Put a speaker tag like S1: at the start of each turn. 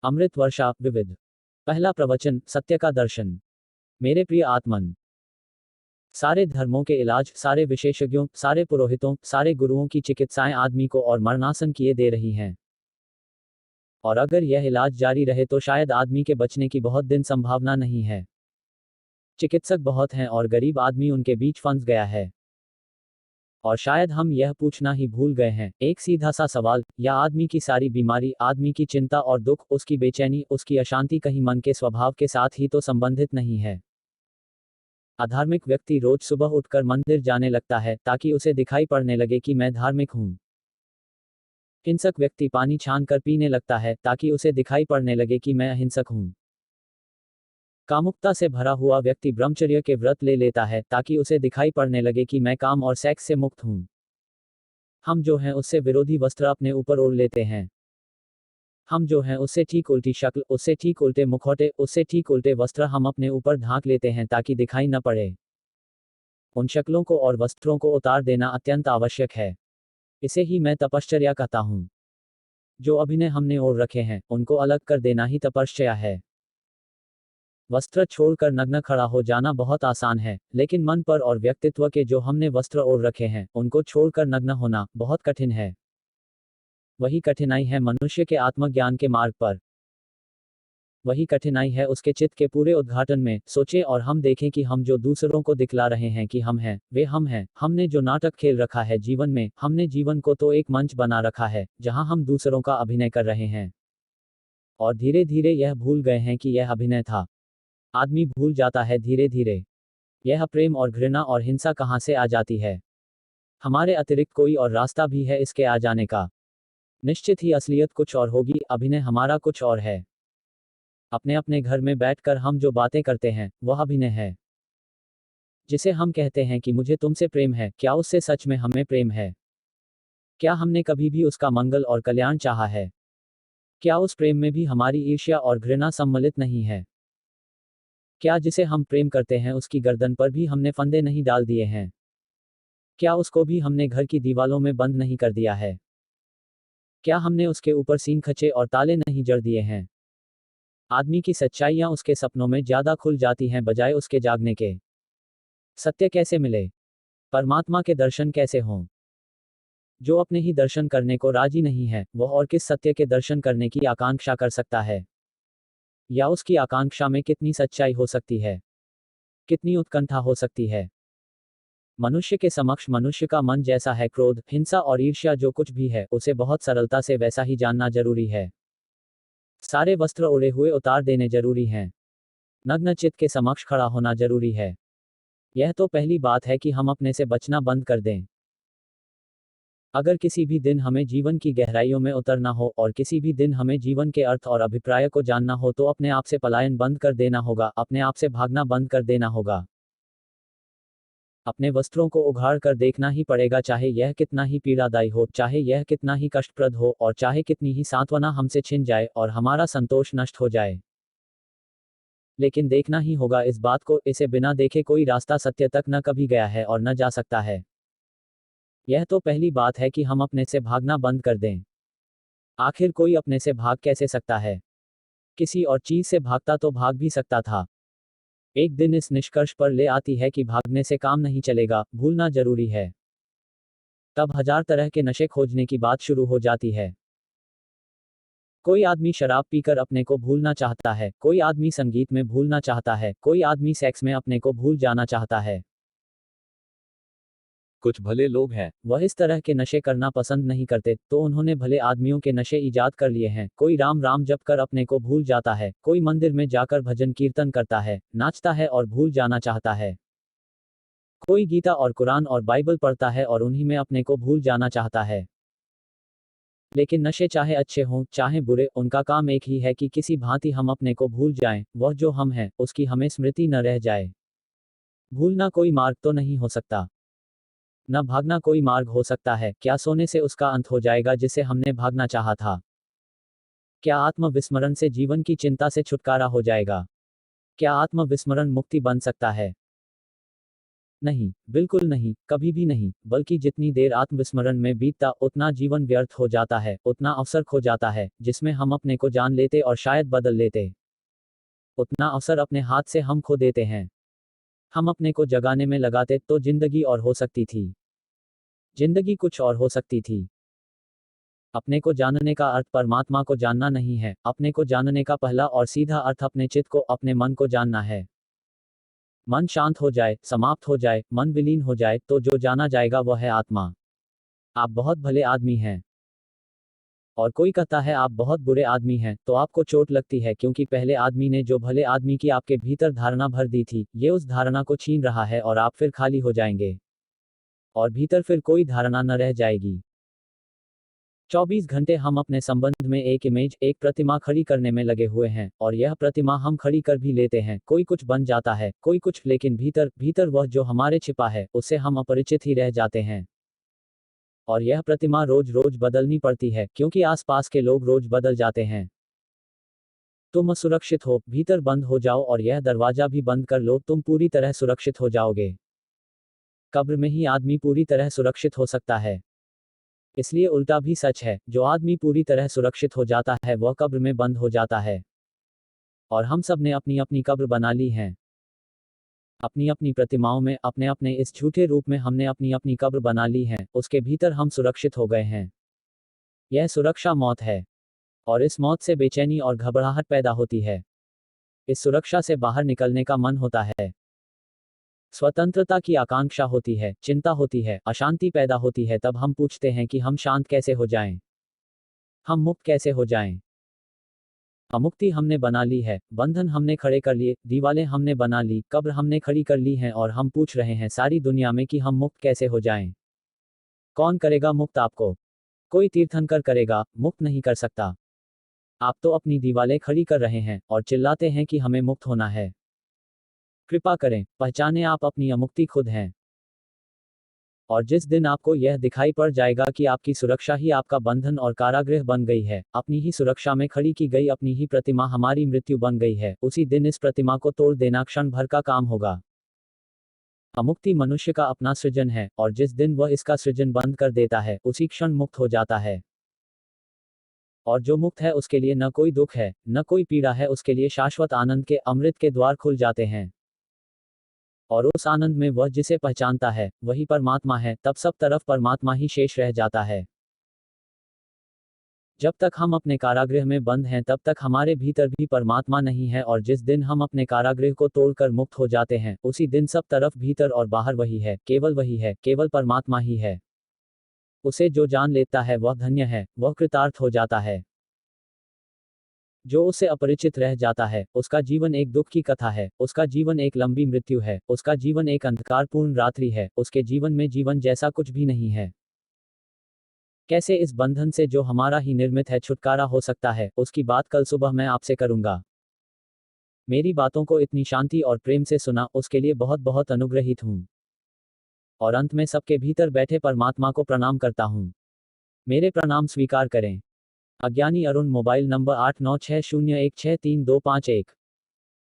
S1: अमृत वर्षा विविध। पहला प्रवचन, सत्य का दर्शन। मेरे प्रिय आत्मन, सारे धर्मों के इलाज, सारे विशेषज्ञों, सारे पुरोहितों, सारे गुरुओं की चिकित्साएं आदमी को और मरणासन किए दे रही हैं। और अगर यह इलाज जारी रहे तो शायद आदमी के बचने की बहुत दिन संभावना नहीं है। चिकित्सक बहुत हैं और गरीब आदमी उनके बीच फंस गया है। और शायद हम यह पूछना ही भूल गए हैं, एक सीधा सा सवाल, या आदमी की सारी बीमारी, आदमी की चिंता और दुख, उसकी बेचैनी, उसकी अशांति कहीं मन के स्वभाव के साथ ही तो संबंधित नहीं है। अधार्मिक व्यक्ति रोज सुबह उठकर मंदिर जाने लगता है ताकि उसे दिखाई पड़ने लगे कि मैं धार्मिक हूं। हिंसक व्यक्ति पानी छान कर पीने लगता है ताकि उसे दिखाई पड़ने लगे कि मैं अहिंसक हूं। कामुकता से भरा हुआ व्यक्ति ब्रह्मचर्य के व्रत ले लेता है ताकि उसे दिखाई पड़ने लगे कि मैं काम और सेक्स से मुक्त हूं। हम जो हैं उससे विरोधी वस्त्र अपने ऊपर ओढ़ लेते हैं। हम जो हैं उससे ठीक उल्टी शक्ल, उससे ठीक उल्टे मुखौटे, उससे ठीक उल्टे वस्त्र हम अपने ऊपर ढांक लेते हैं ताकि दिखाई न पड़े। उन शक्लों को और वस्त्रों को उतार देना अत्यंत आवश्यक है। इसे ही मैं तपश्चर्या कहता हूं। जो अभिनय हमने ओढ़ रखे हैं उनको अलग कर देना ही तपश्चर्या है। वस्त्र छोड़कर नग्न खड़ा हो जाना बहुत आसान है, लेकिन मन पर और व्यक्तित्व के जो हमने वस्त्र ओढ़ रखे हैं उनको छोड़कर नग्न होना बहुत कठिन है। वही कठिनाई है मनुष्य के आत्मज्ञान के मार्ग पर। वही कठिनाई है उसके चित्त के पूरे उद्घाटन में। सोचें और हम देखें कि हम जो दूसरों को दिखला रहे हैं कि हम हैं, वे हम हैं। हमने जो नाटक खेल रखा है जीवन में, हमने जीवन को तो एक मंच बना रखा है जहां हम दूसरों का अभिनय कर रहे हैं। और धीरे धीरे यह भूल गए हैं कि यह अभिनय था। आदमी भूल जाता है धीरे धीरे। यह प्रेम और घृणा और हिंसा कहां से आ जाती है। हमारे अतिरिक्त कोई और रास्ता भी है इसके आ जाने का। निश्चित ही असलियत कुछ और होगी, अभिनय हमारा कुछ और है। अपने अपने घर में बैठकर हम जो बातें करते हैं वह अभिनय है। जिसे हम कहते हैं कि मुझे तुमसे प्रेम है, क्या उससे सच में हमें प्रेम है? क्या हमने कभी भी उसका मंगल और कल्याण चाहा है? क्या उस प्रेम में भी हमारी ईर्ष्या और घृणा सम्मिलित नहीं है? क्या जिसे हम प्रेम करते हैं उसकी गर्दन पर भी हमने फंदे नहीं डाल दिए हैं? क्या उसको भी हमने घर की दीवालों में बंद नहीं कर दिया है? क्या हमने उसके ऊपर सींग खचे और ताले नहीं जड़ दिए हैं? आदमी की सच्चाइयां उसके सपनों में ज्यादा खुल जाती हैं बजाय उसके जागने के। सत्य कैसे मिले? परमात्मा के दर्शन कैसे हों? जो अपने ही दर्शन करने को राजी नहीं है, वह और किस सत्य के दर्शन करने की आकांक्षा कर सकता है? या उसकी आकांक्षा में कितनी सच्चाई हो सकती है? कितनी उत्कंठा हो सकती है? मनुष्य के समक्ष मनुष्य का मन जैसा है, क्रोध, हिंसा और ईर्ष्या जो कुछ भी है, उसे बहुत सरलता से वैसा ही जानना जरूरी है। सारे वस्त्र ओढ़े हुए उतार देने जरूरी हैं। नग्न चित्त के समक्ष खड़ा होना जरूरी है। यह तो पहली बात है कि हम अपने से बचना बंद कर दें। अगर किसी भी दिन हमें जीवन की गहराइयों में उतरना हो और किसी भी दिन हमें जीवन के अर्थ और अभिप्राय को जानना हो तो अपने आप से पलायन बंद कर देना होगा, अपने आप से भागना बंद कर देना होगा। अपने वस्त्रों को उघाड़ कर देखना ही पड़ेगा, चाहे यह कितना ही पीड़ादायी हो, चाहे यह कितना ही कष्टप्रद हो और चाहे कितनी ही सांत्वना हमसे छिन जाए और हमारा संतोष नष्ट हो जाए। लेकिन देखना ही होगा इस बात को, इसे बिना देखे कोई रास्ता सत्य तक न कभी गया है और न जा सकता है। यह तो पहली बात है कि हम अपने से भागना बंद कर दें। आखिर कोई अपने से भाग कैसे सकता है? किसी और चीज से भागता तो भाग भी सकता था। एक दिन इस निष्कर्ष पर ले आती है कि भागने से काम नहीं चलेगा, भूलना जरूरी है। तब हजार तरह के नशे खोजने की बात शुरू हो जाती है। कोई आदमी शराब पीकर अपने को भूलना चाहता है, कोई आदमी संगीत में भूलना चाहता है, कोई आदमी सेक्स में अपने को भूल जाना चाहता है। कुछ भले लोग हैं, वह इस तरह के नशे करना पसंद नहीं करते, तो उन्होंने भले आदमियों के नशे ईजाद कर लिए हैं। कोई राम राम जप कर अपने को भूल जाता है, कोई मंदिर में जाकर भजन कीर्तन करता है, नाचता है और भूल जाना चाहता है। कोई गीता और कुरान और बाइबल पढ़ता है और उन्हीं में अपने को भूल जाना चाहता है। लेकिन नशे चाहे अच्छे हों चाहे बुरे, उनका काम एक ही है कि किसी भांति हम अपने को भूल जाएं, वह जो हम हैं उसकी हमें स्मृति न रह जाए। भूलना कोई मार्ग तो नहीं हो सकता। न भागना कोई मार्ग हो सकता है। क्या सोने से उसका अंत हो जाएगा जिसे हमने भागना चाहा था? क्या आत्मविस्मरण से जीवन की चिंता से छुटकारा हो जाएगा? क्या आत्मविस्मरण मुक्ति बन सकता है? नहीं, बिल्कुल नहीं, कभी भी नहीं, बल्कि जितनी देर आत्मविस्मरण में बीतता उतना जीवन व्यर्थ हो जाता है, उतना अवसर खो जाता है, जिसमें हम अपने को जान लेते और शायद बदल लेते। उतना अवसर अपने हाथ से हम खो देते हैं। हम अपने को जगाने में लगाते तो जिंदगी और हो सकती थी। जिंदगी कुछ और हो सकती थी। अपने को जानने का अर्थ परमात्मा को जानना नहीं है, अपने को जानने का पहला और सीधा अर्थ अपने चित्त को, अपने मन को जानना है। मन शांत हो जाए, समाप्त हो जाए, मन विलीन हो जाए तो जो जाना जाएगा वह है आत्मा। आप बहुत भले आदमी हैं और कोई कहता है आप बहुत बुरे आदमी हैं तो आपको चोट लगती है, क्योंकि पहले आदमी ने जो भले आदमी की आपके भीतर धारणा भर दी थी, ये उस धारणा को छीन रहा है और आप फिर खाली हो जाएंगे और भीतर फिर कोई धारणा न रह जाएगी। 24 घंटे हम अपने संबंध में एक इमेज, एक प्रतिमा खड़ी करने में लगे हुए हैं और यह प्रतिमा हम खड़ी कर भी लेते हैं, कोई कुछ बन जाता है, कोई कुछ, लेकिन भीतर भीतर वह जो हमारे छिपा है उससे हम अपरिचित ही रह जाते हैं। और यह प्रतिमा रोज रोज बदलनी पड़ती है, क्योंकि आसपास के लोग रोज बदल जाते हैं। तुम असुरक्षित हो, भीतर बंद हो जाओ और यह दरवाजा भी बंद कर लो, तुम पूरी तरह सुरक्षित हो जाओगे। कब्र में ही आदमी पूरी तरह सुरक्षित हो सकता है। इसलिए उल्टा भी सच है, जो आदमी पूरी तरह सुरक्षित हो जाता है वह कब्र में बंद हो जाता है। और हम सब ने अपनी अपनी कब्र बना ली है। अपनी अपनी प्रतिमाओं में, अपने अपने इस झूठे रूप में हमने अपनी अपनी कब्र बना ली है, उसके भीतर हम सुरक्षित हो गए हैं। यह सुरक्षा मौत है और इस मौत से बेचैनी और घबराहट पैदा होती है। इस सुरक्षा से बाहर निकलने का मन होता है। स्वतंत्रता की आकांक्षा होती है, चिंता होती है, अशांति पैदा होती है। तब हम पूछते हैं कि हम शांत कैसे हो जाएं, हम मुक्त कैसे हो जाएं। अमुक्ति हमने बना ली है, बंधन हमने खड़े कर लिए, दीवालें हमने बना ली, कब्र हमने खड़ी कर ली हैं और हम पूछ रहे हैं सारी दुनिया में कि हम मुक्त कैसे हो जाएं। कौन करेगा मुक्त आपको? कोई तीर्थंकर करेगा, मुक्त नहीं कर सकता। आप तो अपनी दीवालें खड़ी कर रहे हैं और चिल्लाते हैं कि हमें मुक्त होना है। कृपा करें, पहचानें आप अपनी अमुक्ति खुद हैं। और जिस दिन आपको यह दिखाई पड़ जाएगा कि आपकी सुरक्षा ही आपका बंधन और कारागृह बन गई है, अपनी ही सुरक्षा में खड़ी की गई अपनी ही प्रतिमा हमारी मृत्यु बन गई है, उसी दिन इस प्रतिमा को तोड़ देना क्षण भर का काम होगा। अमुक्ति मनुष्य का अपना सृजन है और जिस दिन वह इसका सृजन बंद कर देता है उसी क्षण मुक्त हो जाता है। और जो मुक्त है उसके लिए न कोई दुख है, न कोई पीड़ा है, उसके लिए शाश्वत आनंद के, अमृत के द्वार खुल जाते हैं। और उस आनंद में वह जिसे पहचानता है वही परमात्मा है, तब सब तरफ परमात्मा ही शेष रह जाता है। जब तक हम अपने कारागृह में बंद हैं तब तक हमारे भीतर भी परमात्मा नहीं है, और जिस दिन हम अपने कारागृह को तोड़कर मुक्त हो जाते हैं उसी दिन सब तरफ भीतर और बाहर वही है, केवल वही है, केवल परमात्मा ही है। उसे जो जान लेता है वह धन्य है, वह कृतार्थ हो जाता है। जो उससे अपरिचित रह जाता है उसका जीवन एक दुख की कथा है, उसका जीवन एक लंबी मृत्यु है, उसका जीवन एक अंधकारपूर्ण रात्रि है, उसके जीवन में जीवन जैसा कुछ भी नहीं है। कैसे इस बंधन से जो हमारा ही निर्मित है छुटकारा हो सकता है, उसकी बात कल सुबह मैं आपसे करूंगा। मेरी बातों को इतनी शांति और प्रेम से सुना, उसके लिए बहुत बहुत अनुग्रहित हूं। और अंत में सबके भीतर बैठे परमात्मा को प्रणाम करता हूं। मेरे प्रणाम स्वीकार करें। अज्ञानी अरुण, मोबाइल नंबर 8960163251।